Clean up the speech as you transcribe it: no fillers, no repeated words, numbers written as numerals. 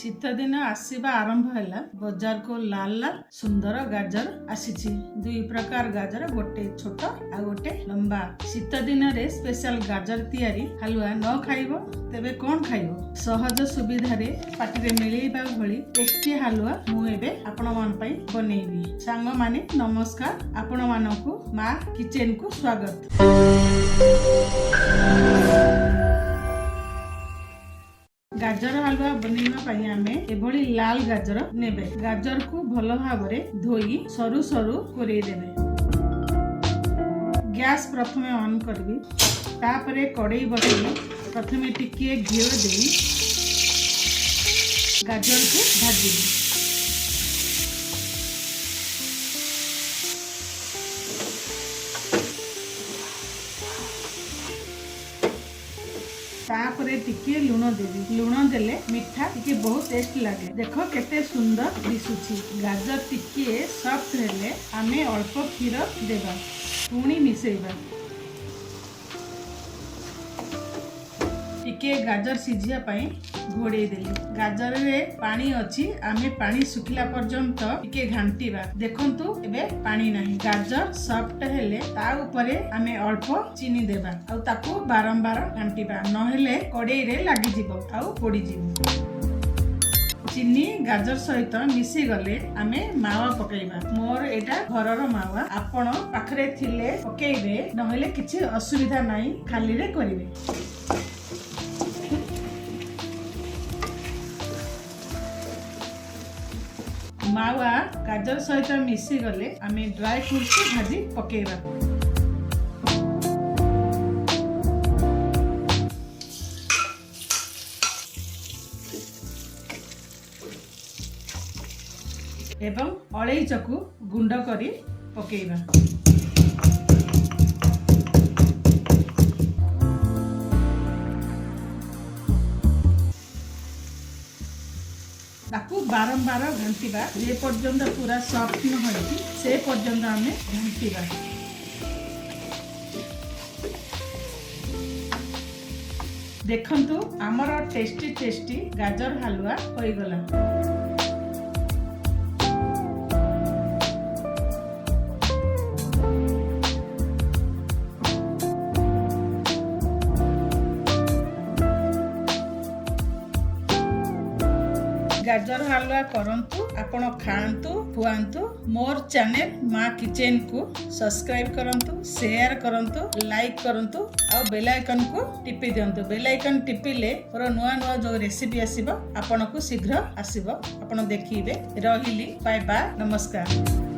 शीत दिन आसवा आरंभ है बजार को लाल लाल सुंदर गाजर आसी दुई प्रकार गाजर गोटे छोट आ गोटे लंबा। शीत दिन रे स्पेशल गाजर तैयारी हलुआ न खाइबो तेबे कौन खाइबो। सहज सुविधा रे पाटी रे मिलेबा भली टेस्टी हलुआ मु एबे आपण मान पई बनेइबी। सांग माने नमस्कार, आपण मानकु मां किचन को स्वागत। गाजर हलवा बनैबा आमे एभली लाल गाजर नेबे। गाजर को भल भाबरे धोई सरू सरू कोरेई देबे। गैस प्रथमे ऑन करबी, तापरे कड़ाई बसई प्रथमे टिके घी देई गाजर को भाजिबी। तापरे टिके लुण देवी। लुण देले मिठा टिके बहुत टेस्ट लगे। देखो केते सुंदर दिसुची। गाजर टिके सॉफ्ट हेले आमे अल्प क्षीर देबा, पुणी मिसेइबा। टिके गाजर सिझिया पई घोड़े देली। गाजर रे पानी अछि, आमे पानी सुखिला पर्यंत टिके घांटीबा। देखंतु एबे पानी नाही। गाजर सॉफ्ट हेले ता ऊपरे आमे अल्प चीनी देबा आ ताको बारंबार घांटीबा, नहेले कड़ाई रे लागि जिवो आ पोड़ी जिवो। चीनी गाजर सहित मिसी गले आमे मावा पकेइबा। मोर एटा घरर मावा, आपण पाखरे थिले पकेइबे, नहेले किछि असुविधा नाही, खाली रे करिवे। मावा गाजर सहित मिसी गले आमे ड्राई फ्रूट्स को भाजी पकेइबा। एवं अलैच को गुंड करी पकेइबा। ताकू बारंबार घांटीबा, जे पर्यंत पूरा सॉफ्ट न होई से पर्यंत आमे घांटीबा। देखंतु हमर टेस्टी टेस्टी गाजर हलवा होई गला। गाजर हलवा करंतु, आपण खांतु, खुआंतु। मोर चैनल मां किचन को सब्सक्राइब करंतु, शेयर करंतु, लाइक करंतु और बेल आइकन को टिपि दियंतु। बेल आइकन टिपिले मोर नुआ नुआ जो रेसिपी आसीबो आपण को शीघ्र आसीबो, आपण देखिबे। रहिली, बाय बाय, नमस्कार।